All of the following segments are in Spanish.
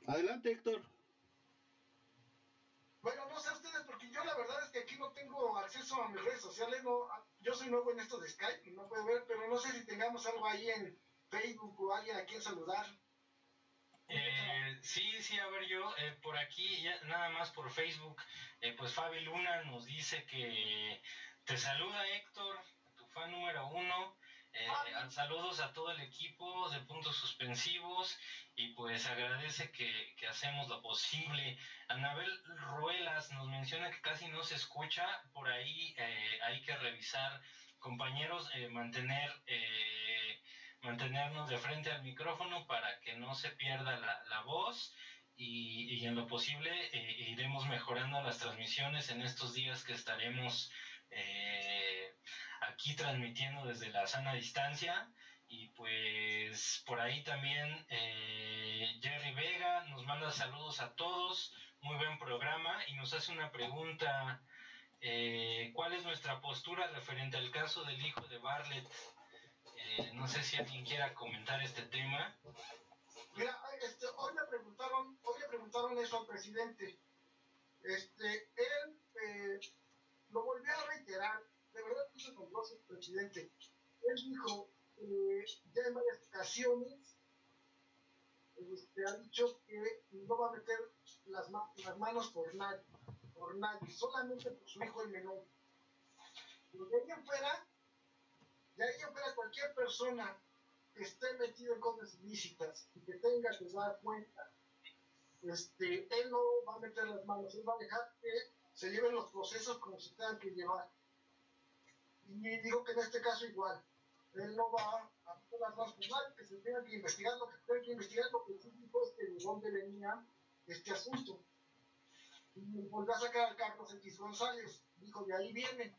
Adelante, Héctor. Bueno, no sé ustedes, porque yo la verdad es que aquí no tengo acceso a mis redes sociales, no, yo soy nuevo en esto de Skype y no puedo ver, pero no sé si tengamos algo ahí en Facebook o alguien a quien saludar. Sí, a ver, yo por aquí, ya, nada más por Facebook, pues Fabi Luna nos dice que te saluda Héctor, tu fan número 1. Saludos a todo el equipo de Puntos Suspensivos y pues agradece que hacemos lo posible. Anabel Ruelas nos menciona que casi no se escucha, por ahí hay que revisar, compañeros, mantenernos de frente al micrófono para que no se pierda la voz y en lo posible iremos mejorando las transmisiones en estos días que estaremos aquí transmitiendo desde la sana distancia. Y pues por ahí también Jerry Vega nos manda saludos a todos, muy buen programa, y nos hace una pregunta: ¿cuál es nuestra postura referente al caso del hijo de Bartlett? No sé si alguien quiera comentar este tema. Mira, hoy le preguntaron eso al presidente. Él lo volvió a reiterar, de verdad que se compró el presidente. Él dijo, ya en varias ocasiones, ha dicho que no va a meter las manos por nadie, solamente por su hijo el menor. Pero de ahí en fuera, cualquier persona que esté metido en cosas ilícitas y que tenga que dar cuenta, él no va a meter las manos, él va a dejar que se lleven los procesos como se tengan que llevar. Y digo que en este caso igual, él no va a meter las manos por nadie, que se tenga que investigar lo que tenga que investigar, lo que sí es de dónde venía este asunto. Y volvió a sacar al Carlos X González, dijo, de ahí viene.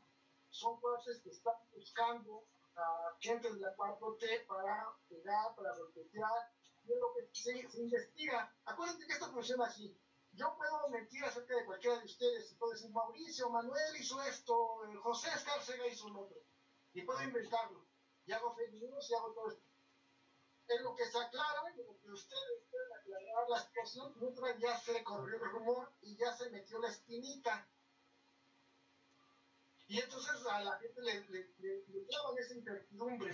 Son cosas que están buscando a gente de la 4T para pegar, para golpear, y es lo que se investiga. Acuérdense que esto funciona así. Yo puedo mentir acerca de cualquiera de ustedes, y puedo decir, Mauricio, Manuel hizo esto, José Escárcega hizo lo otro, y puedo inventarlo, y hago fake news y hago todo esto. En lo que se aclara, en lo que ustedes pueden aclarar la situación, mientras ya se corrió el rumor y ya se metió la espinita. Y entonces a la gente le clavan esa incertidumbre,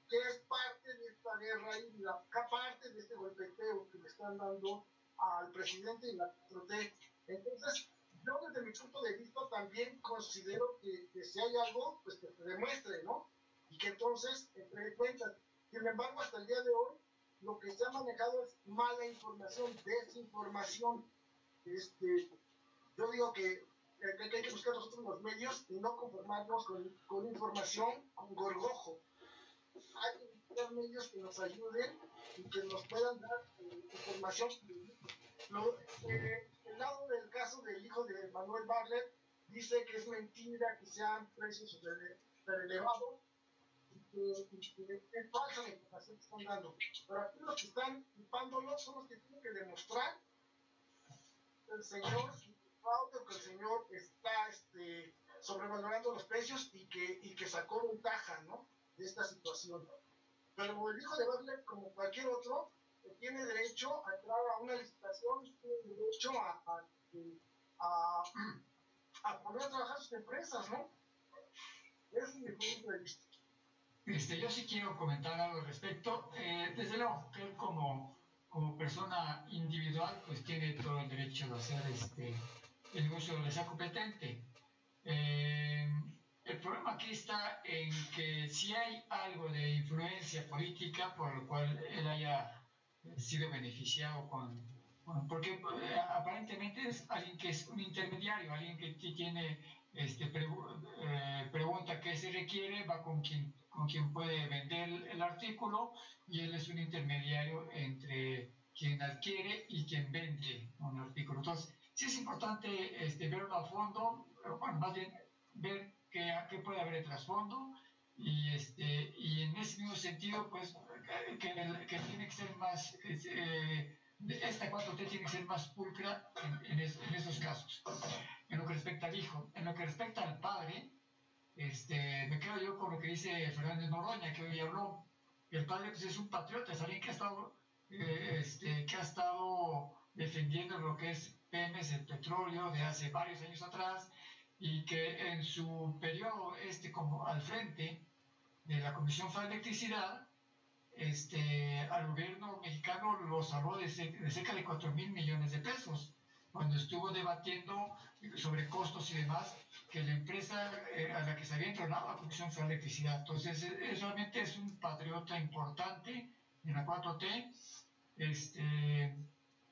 que es parte de esta guerra y parte de este golpeteo que le están dando al presidente y la 4T. Entonces, yo desde mi punto de vista también considero que si hay algo, pues que se demuestre, ¿no? Y que entonces entre cuentas. Sin embargo, hasta el día de hoy, lo que se ha manejado es mala información, desinformación. Yo digo que hay que buscar nosotros los medios y no conformarnos con información con gorgojo. Hay que buscar medios que nos ayuden y que nos puedan dar información. El lado del caso del hijo de Manuel Bartlett dice que es mentira, que sean precios super elevados y que es falsa la información que están dando. Pero aquí los que están culpándolo son los que tienen que demostrar el señor que el señor está sobrevalorando los precios y que sacó ventaja, ¿no?, de esta situación. Pero el hijo de Bartlett, como cualquier otro, tiene derecho a entrar a una licitación, tiene derecho a poner a trabajar sus empresas, ¿no? Ese es mi punto de vista. Yo sí quiero comentar algo al respecto. Desde luego que él como persona individual pues tiene todo el derecho de hacer el uso de esa competente. El problema aquí está en que si hay algo de influencia política por lo cual él haya sido beneficiado porque aparentemente es alguien que es un intermediario, alguien que tiene pregunta qué se requiere, va con quien puede vender el artículo, y él es un intermediario entre quien adquiere y quien vende un artículo. Entonces, sí es importante verlo a fondo, bueno, más bien ver qué puede haber de trasfondo, y en ese mismo sentido, pues, que tiene que ser más, esta 4T tiene que ser más pulcra en esos casos. En lo que respecta al hijo, en lo que respecta al padre, me quedo yo con lo que dice Fernández Noroña, que hoy habló. El padre pues es un patriota, es alguien que ha estado defendiendo lo que es Pemex, el petróleo de hace varios años atrás, y que en su periodo como al frente de la Comisión Federal de Electricidad, al gobierno mexicano lo salvó de cerca de 4,000 millones de pesos, cuando estuvo debatiendo sobre costos y demás, que la empresa a la que se había entronado la Comisión Federal de Electricidad. Entonces, realmente es un patriota importante en la 4T,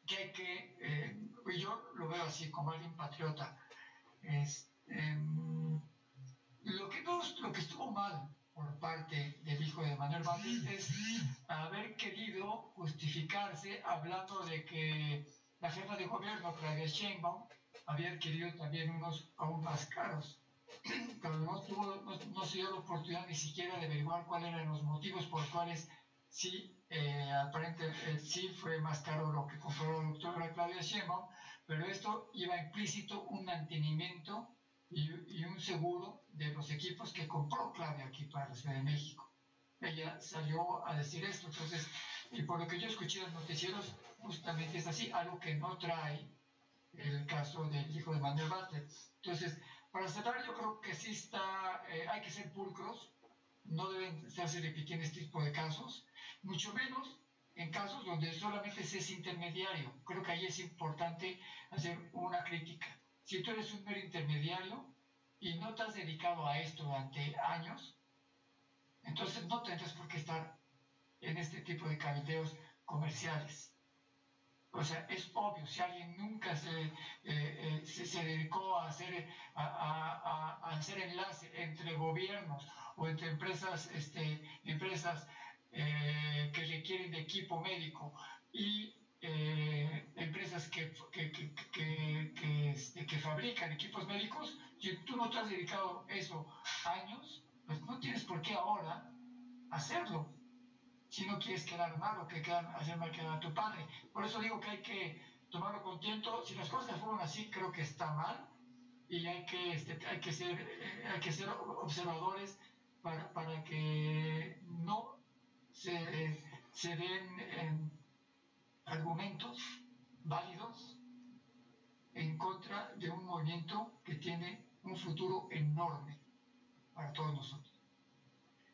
que hay que, yo lo veo así, como alguien patriota. Lo que estuvo mal por parte del hijo de Manuel Bartlett es haber querido justificarse hablando de que la jefa de gobierno, Claudia Sheinbaum, había adquirido también unos aún más caros. Pero no se dio la oportunidad ni siquiera de averiguar cuáles eran los motivos por los cuales sí, aparentemente sí fue más caro lo que compró la doctora Claudia Sheinbaum, pero esto iba implícito un mantenimiento y un seguro de los equipos que compró Claudia aquí para la Ciudad de México. Ella salió a decir esto, entonces, y por lo que yo escuché en los noticieros, justamente es así, algo que no trae el caso del hijo de Manuel Bartlett. Entonces, para cerrar, yo creo que sí hay que ser pulcros, no deben estarse repitiendo este tipo de casos, mucho menos en casos donde solamente se es intermediario. Creo que ahí es importante hacer una crítica. Si tú eres un mero intermediario y no te has dedicado a esto durante años, entonces no tendrás por qué estar en este tipo de cabildeos comerciales. O sea, es obvio, si alguien nunca se dedicó a hacer enlace entre gobiernos o entre empresas que requieren de equipo médico y empresas que fabrican equipos médicos, si tú no te has dedicado eso años, pues no tienes por qué ahora hacerlo, si no quieres quedar mal o hacer mal quedar a tu padre. Por eso digo que hay que tomarlo con tiento. Si las cosas fueron así, creo que está mal, y hay que ser observadores para que no se den argumentos válidos en contra de un movimiento que tiene un futuro enorme para todos nosotros.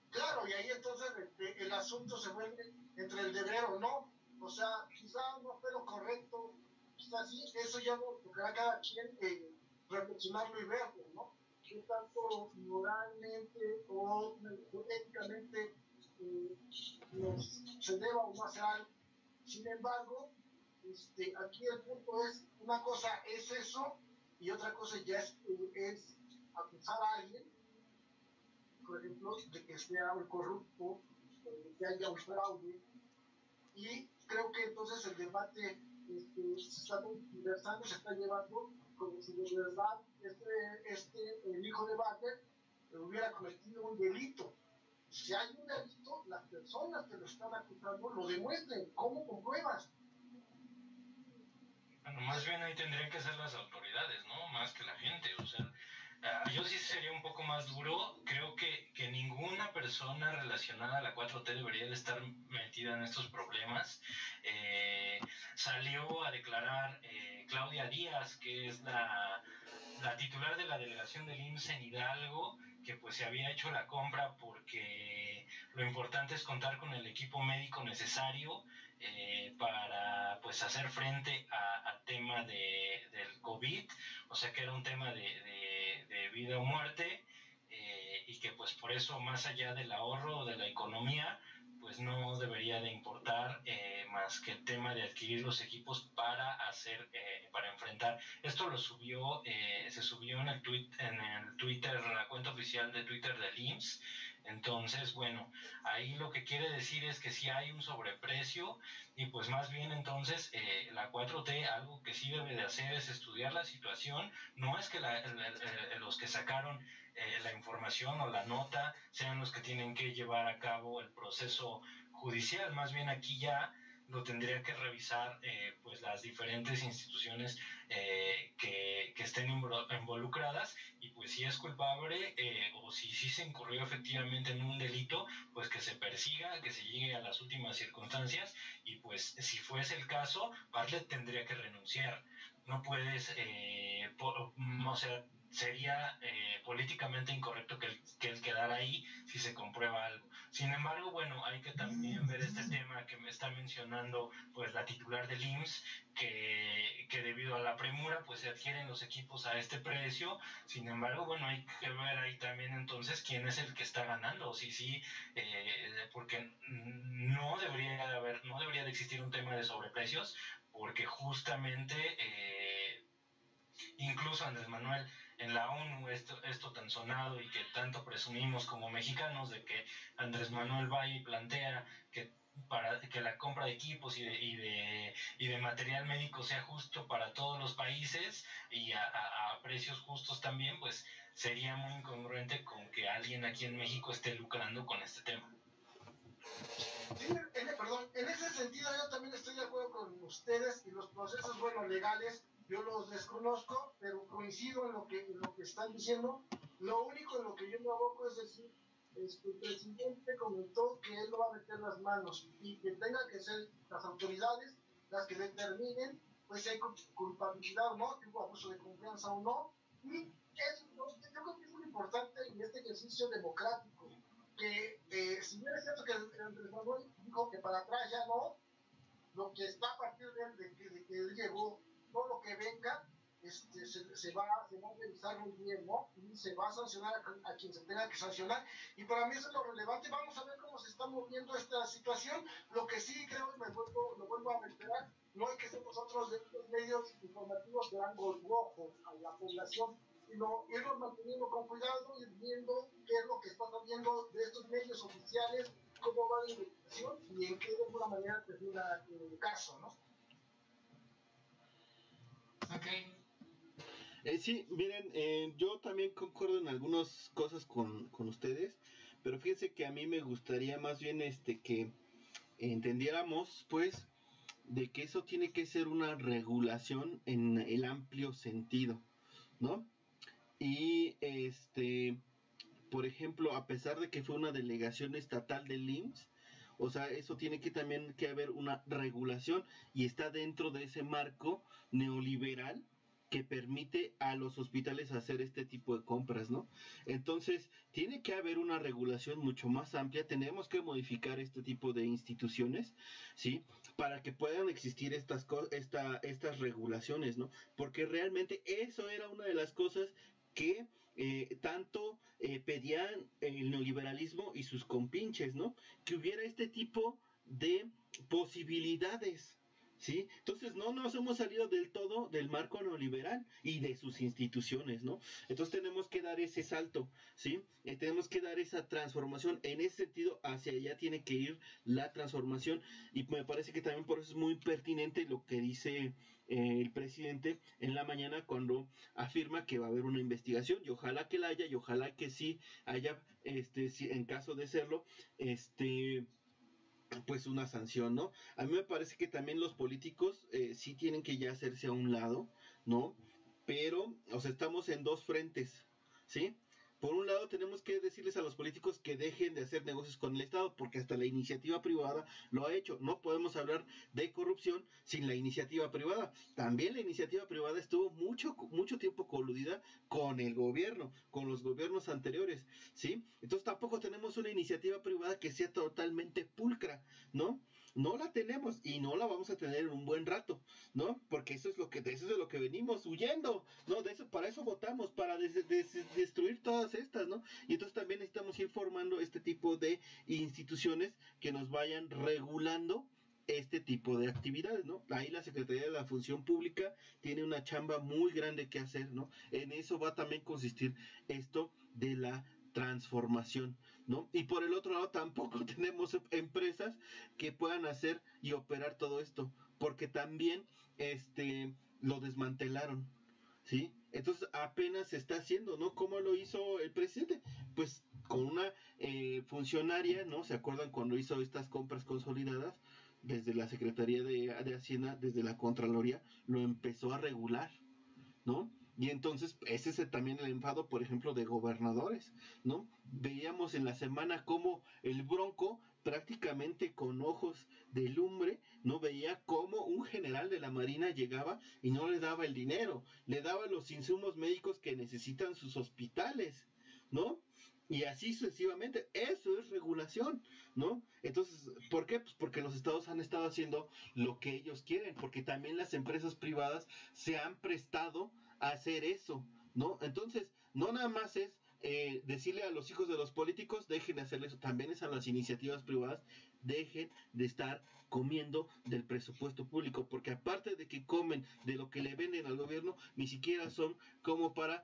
Claro, y ahí entonces el asunto se vuelve entre el deber o no. O sea, quizá no fue lo correcto, quizá sí, eso ya no tocará a cada quien reflexionarlo y verlo, ¿no? ¿Qué tanto moralmente o éticamente se deba o no hacer algo? Sin embargo, aquí el punto es, una cosa es eso y otra cosa ya es acusar a alguien, por ejemplo, de que sea un corrupto, de que haya un fraude, y creo que entonces el debate se está conversando, se está llevando como si de verdad el hijo de Wagner hubiera cometido un delito. Si hay un delito, las personas que lo están acusando lo demuestren. ¿Cómo compruebas? Bueno, más bien ahí tendrían que ser las autoridades, ¿no? Más que la gente, o sea, yo sí sería un poco más duro. Creo que ninguna persona relacionada a la 4T debería de estar metida en estos problemas. Salió a declarar Claudia Díaz, que es la titular de la delegación del IMSS en Hidalgo, que pues se había hecho la compra porque lo importante es contar con el equipo médico necesario para pues hacer frente al tema del COVID, o sea que era un tema de vida o muerte, y que pues por eso, más allá del ahorro o de la economía, pues no debería de importar más que el tema de adquirir los equipos para enfrentar. Esto se subió en el Twitter, en la cuenta oficial de Twitter del IMSS. Entonces, bueno, ahí lo que quiere decir es que sí hay un sobreprecio, y pues más bien entonces la 4T algo que sí debe de hacer es estudiar la situación. No es que los que sacaron la información o la nota sean los que tienen que llevar a cabo el proceso judicial, más bien aquí ya lo tendría que revisar pues las diferentes instituciones que estén involucradas, y pues pues si es culpable o si sí se incurrió efectivamente en un delito, pues que se persiga, que se llegue a las últimas circunstancias y pues si fuese el caso, Bartlett tendría que renunciar. No puedes, o sea, sería políticamente incorrecto que él quedara ahí si se comprueba algo. Sin embargo, bueno, hay que también ver este tema que me está mencionando pues la titular del IMSS, que debido a la premura pues se adquieren los equipos a este precio. Sin embargo, bueno, hay que ver ahí también entonces quién es el que está ganando, sí, porque no debería de existir un tema de sobreprecios, porque justamente incluso Andrés Manuel en la ONU, esto tan sonado y que tanto presumimos como mexicanos, de que Andrés Manuel va y plantea que para que la compra de equipos y de material médico sea justo para todos los países y a precios justos también, pues sería muy incongruente con que alguien aquí en México esté lucrando con este tema. Sí, perdón, en ese sentido yo también estoy de acuerdo con ustedes y los procesos, bueno, legales, yo los desconozco, pero coincido en lo que están diciendo. Lo único en lo que yo me aboco es decir, el presidente comentó que él no va a meter las manos y que tengan que ser las autoridades las que determinen pues si hay culpabilidad o no, tipo abuso de confianza o no. Y eso, yo creo que es muy importante en este ejercicio democrático que si bien es cierto que Andrés Manuel dijo que para atrás ya no, lo que está a partir de él, de que él llegó, todo lo que venga, se va a revisar muy bien, ¿no? Y se va a sancionar a quien se tenga que sancionar. Y para mí eso es lo relevante. Vamos a ver cómo se está moviendo esta situación. Lo que sí creo, y lo vuelvo a reiterar, no hay que ser nosotros de estos medios informativos que dan gol rojo a la población, sino irnos manteniendo con cuidado, ir viendo qué es lo que está saliendo de estos medios oficiales, cómo va la investigación y en qué de alguna manera termina el caso, ¿no? Ok. Sí, miren, yo también concuerdo en algunas cosas con ustedes, pero fíjense que a mí me gustaría más bien que entendiéramos, pues, de que eso tiene que ser una regulación en el amplio sentido, ¿no? Y por ejemplo, a pesar de que fue una delegación estatal del IMSS, o sea, eso tiene que también que haber una regulación y está dentro de ese marco neoliberal que permite a los hospitales hacer este tipo de compras, ¿no? Entonces, tiene que haber una regulación mucho más amplia, tenemos que modificar este tipo de instituciones, ¿sí? Para que puedan existir estas regulaciones, ¿no? Porque realmente eso era una de las cosas que tanto pedían el neoliberalismo y sus compinches, ¿no? Que hubiera este tipo de posibilidades, ¿sí? Entonces no nos hemos salido del todo del marco neoliberal y de sus instituciones, ¿no? Entonces tenemos que dar ese salto, ¿sí? Tenemos que dar esa transformación. En ese sentido, hacia allá tiene que ir la transformación y me parece que también por eso es muy pertinente lo que dice el presidente en la mañana cuando afirma que va a haber una investigación y ojalá que la haya y ojalá que sí haya, si en caso de serlo, pues una sanción, ¿no? A mí me parece que también los políticos sí tienen que ya hacerse a un lado, ¿no? Pero, o sea, estamos en dos frentes, ¿sí? Por un lado tenemos que decirles a los políticos que dejen de hacer negocios con el Estado, porque hasta la iniciativa privada lo ha hecho. No podemos hablar de corrupción sin la iniciativa privada. También la iniciativa privada estuvo mucho tiempo coludida con el gobierno, con los gobiernos anteriores, ¿sí? Entonces tampoco tenemos una iniciativa privada que sea totalmente pulcra, ¿no? No la tenemos y no la vamos a tener en un buen rato, ¿no? Porque eso es de lo que venimos huyendo, ¿no? Para eso votamos, para destruir todas estas, ¿no? Y entonces también necesitamos ir formando este tipo de instituciones que nos vayan regulando este tipo de actividades, ¿no? Ahí la Secretaría de la Función Pública tiene una chamba muy grande que hacer, ¿no? En eso va a también consistir esto de la transformación, ¿no? Y por el otro lado tampoco tenemos empresas que puedan hacer y operar todo esto, porque también lo desmantelaron, ¿sí? Entonces apenas se está haciendo, ¿no? ¿Cómo lo hizo el presidente? Pues con una funcionaria, ¿no? ¿Se acuerdan cuando hizo estas compras consolidadas? Desde la Secretaría de Hacienda, desde la Contraloría, lo empezó a regular, ¿no? Y entonces ese es también el enfado, por ejemplo, de gobernadores, ¿no? Veíamos en la semana cómo el Bronco, prácticamente con ojos de lumbre, no veía cómo un general de la Marina llegaba y no le daba el dinero, le daba los insumos médicos que necesitan sus hospitales, ¿no? Y así sucesivamente. Eso es regulación, ¿no? Entonces, ¿por qué? Pues porque los estados han estado haciendo lo que ellos quieren, porque también las empresas privadas se han prestado a hacer eso, ¿no? Entonces, no nada más es decirle a los hijos de los políticos, dejen de hacer eso, también es a las iniciativas privadas, dejen de estar comiendo del presupuesto público, porque aparte de que comen de lo que le venden al gobierno, ni siquiera son como para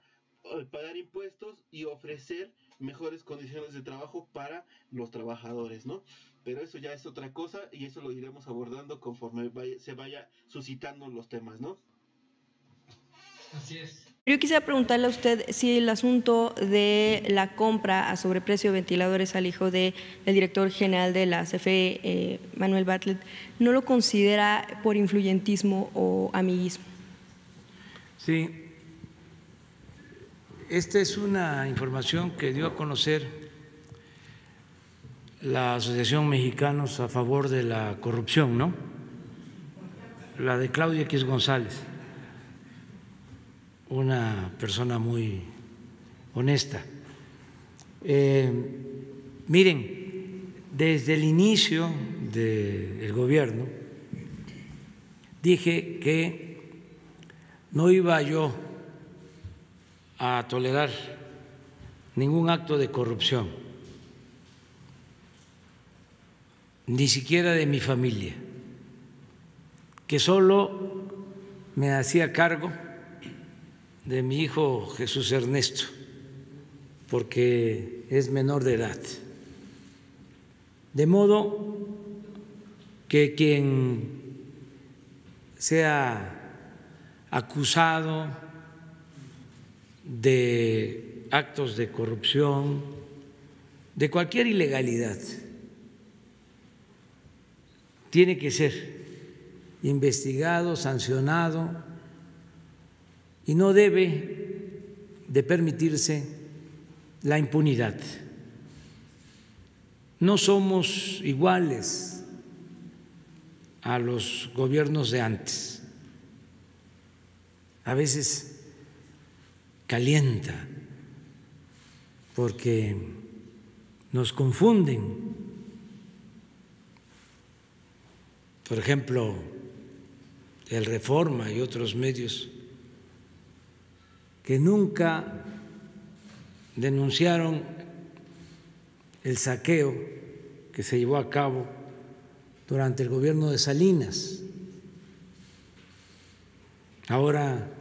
pagar impuestos y ofrecer mejores condiciones de trabajo para los trabajadores, ¿no? Pero eso ya es otra cosa y eso lo iremos abordando conforme se vaya suscitando los temas, ¿no? Así es. Yo quisiera preguntarle a usted si el asunto de la compra a sobreprecio de ventiladores al hijo del director general de la CFE, Manuel Bartlett, ¿no lo considera por influyentismo o amiguismo? Sí, esta es una información que dio a conocer la Asociación Mexicanos a Favor de la Corrupción, ¿no? La de Claudia X González, una persona muy honesta. Miren, desde el inicio del gobierno dije que no iba yo a tolerar ningún acto de corrupción, ni siquiera de mi familia, que solo me hacía cargo de mi hijo Jesús Ernesto, porque es menor de edad. De modo que quien sea acusado de actos de corrupción, de cualquier ilegalidad, tiene que ser investigado, sancionado, y no debe de permitirse la impunidad. No somos iguales a los gobiernos de antes. A veces calienta porque nos confunden. Por ejemplo, el Reforma y otros medios que nunca denunciaron el saqueo que se llevó a cabo durante el gobierno de Salinas. Ahora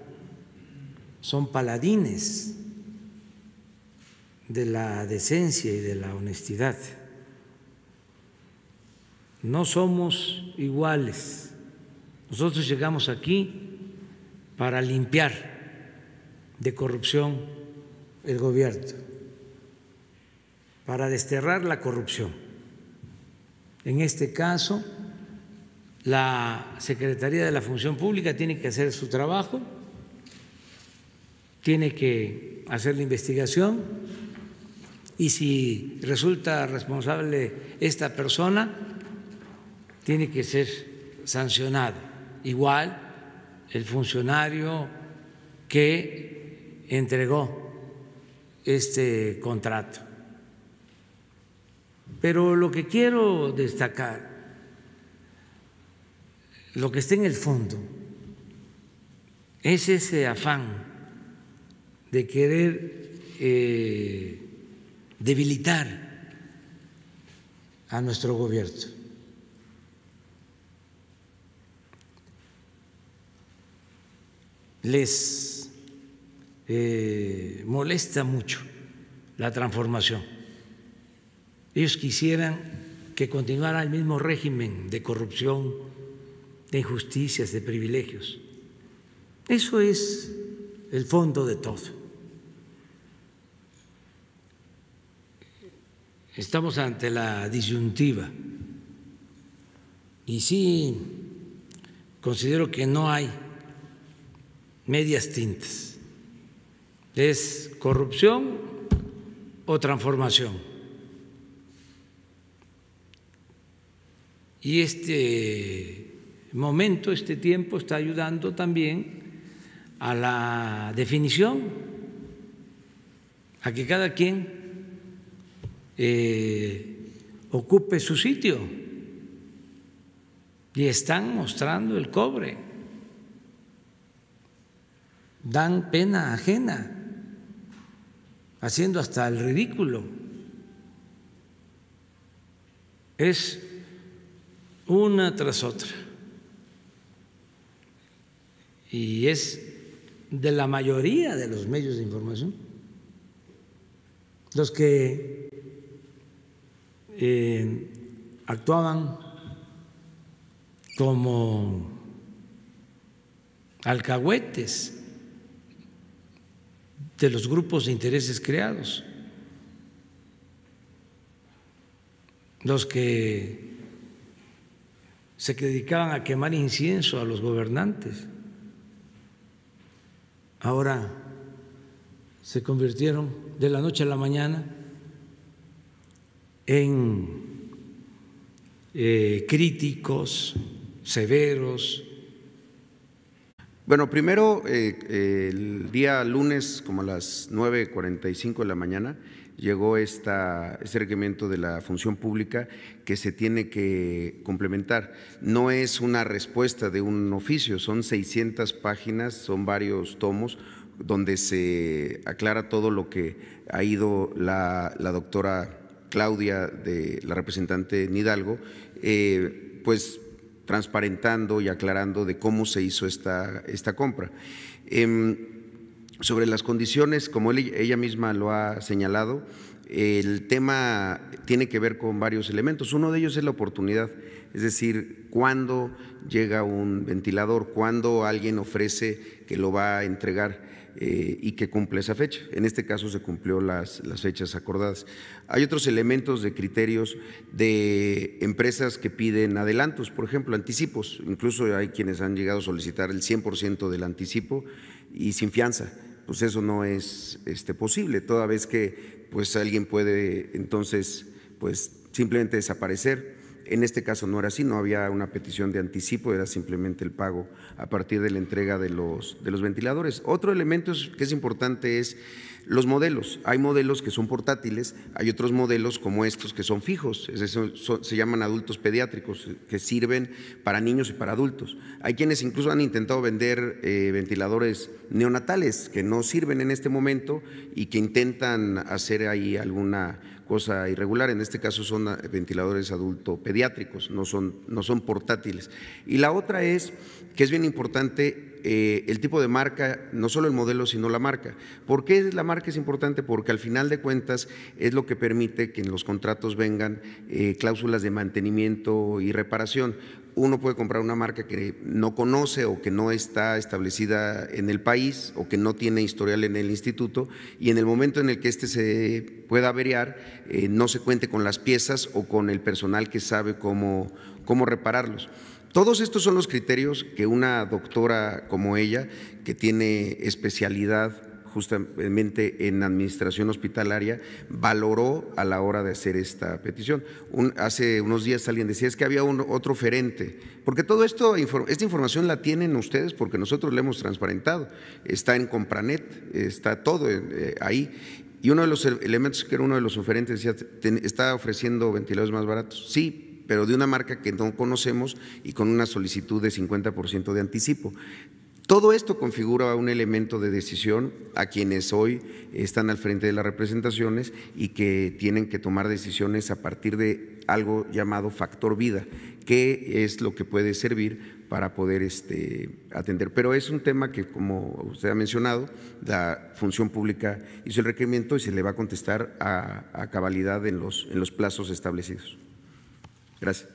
son paladines de la decencia y de la honestidad. No somos iguales. Nosotros llegamos aquí para limpiar de corrupción el gobierno, para desterrar la corrupción. En este caso, la Secretaría de la Función Pública tiene que hacer su trabajo, tiene que hacer la investigación y si resulta responsable esta persona, tiene que ser sancionado. Igual el funcionario que entregó este contrato. Pero lo que quiero destacar, lo que está en el fondo, es ese afán de querer debilitar a nuestro gobierno. Les molesta mucho la transformación. Ellos quisieran que continuara el mismo régimen de corrupción, de injusticias, de privilegios. Eso es el fondo de todo. Estamos ante la disyuntiva y sí considero que no hay medias tintas. ¿Es corrupción o transformación? Y este momento, este tiempo está ayudando también a la definición, a que cada quien ocupe su sitio, y están mostrando el cobre, dan pena ajena, haciendo hasta el ridículo. Es una tras otra, y es de la mayoría de los medios de información los que actuaban como alcahuetes de los grupos de intereses creados, los que se dedicaban a quemar incienso a los gobernantes, ahora se convirtieron de la noche a la mañana en críticos severos. Bueno, primero, el día lunes, como a las 9:45 de la mañana, llegó este requerimiento de la función pública que se tiene que complementar. No es una respuesta de un oficio, son 600 páginas, son varios tomos donde se aclara todo lo que ha ido la doctora Claudia, de la representante en Hidalgo, pues transparentando y aclarando de cómo se hizo esta compra. Sobre las condiciones, como ella misma lo ha señalado, el tema tiene que ver con varios elementos. Uno de ellos es la oportunidad, es decir, cuándo llega un ventilador, cuándo alguien ofrece que lo va a entregar y que cumple esa fecha. En este caso se cumplió las fechas acordadas. Hay otros elementos de criterios de empresas que piden adelantos, por ejemplo, anticipos. Incluso hay quienes han llegado a solicitar el 100% del anticipo y sin fianza. Pues eso no es posible, toda vez que pues alguien puede entonces pues simplemente desaparecer. En este caso no era así, no había una petición de anticipo, era simplemente el pago a partir de la entrega de los ventiladores. Otro elemento que es importante es los modelos. Hay modelos que son portátiles, hay otros modelos como estos que son fijos, se llaman adultos pediátricos, que sirven para niños y para adultos. Hay quienes incluso han intentado vender ventiladores neonatales que no sirven en este momento y que intentan hacer ahí alguna cosa irregular. En este caso son ventiladores adulto pediátricos, no son portátiles. Y la otra es que es bien importante el tipo de marca, no solo el modelo, sino la marca. ¿Por qué la marca es importante? Porque al final de cuentas es lo que permite que en los contratos vengan cláusulas de mantenimiento y reparación. Uno puede comprar una marca que no conoce o que no está establecida en el país o que no tiene historial en el instituto, y en el momento en el que se pueda averiar no se cuente con las piezas o con el personal que sabe cómo repararlos. Todos estos son los criterios que una doctora como ella, que tiene especialidad justamente en administración hospitalaria, valoró a la hora de hacer esta petición. Hace unos días alguien decía, es que había otro oferente, porque todo esto, esta información la tienen ustedes porque nosotros la hemos transparentado, está en Compranet, está todo ahí. Y uno de los elementos que era uno de los oferentes decía, ¿está ofreciendo ventiladores más baratos? Sí, pero de una marca que no conocemos y con una solicitud de 50% de anticipo. Todo esto configura un elemento de decisión a quienes hoy están al frente de las representaciones y que tienen que tomar decisiones a partir de algo llamado factor vida, que es lo que puede servir para poder atender. Pero es un tema que, como usted ha mencionado, la función pública hizo el requerimiento y se le va a contestar a cabalidad en los plazos establecidos. Gracias.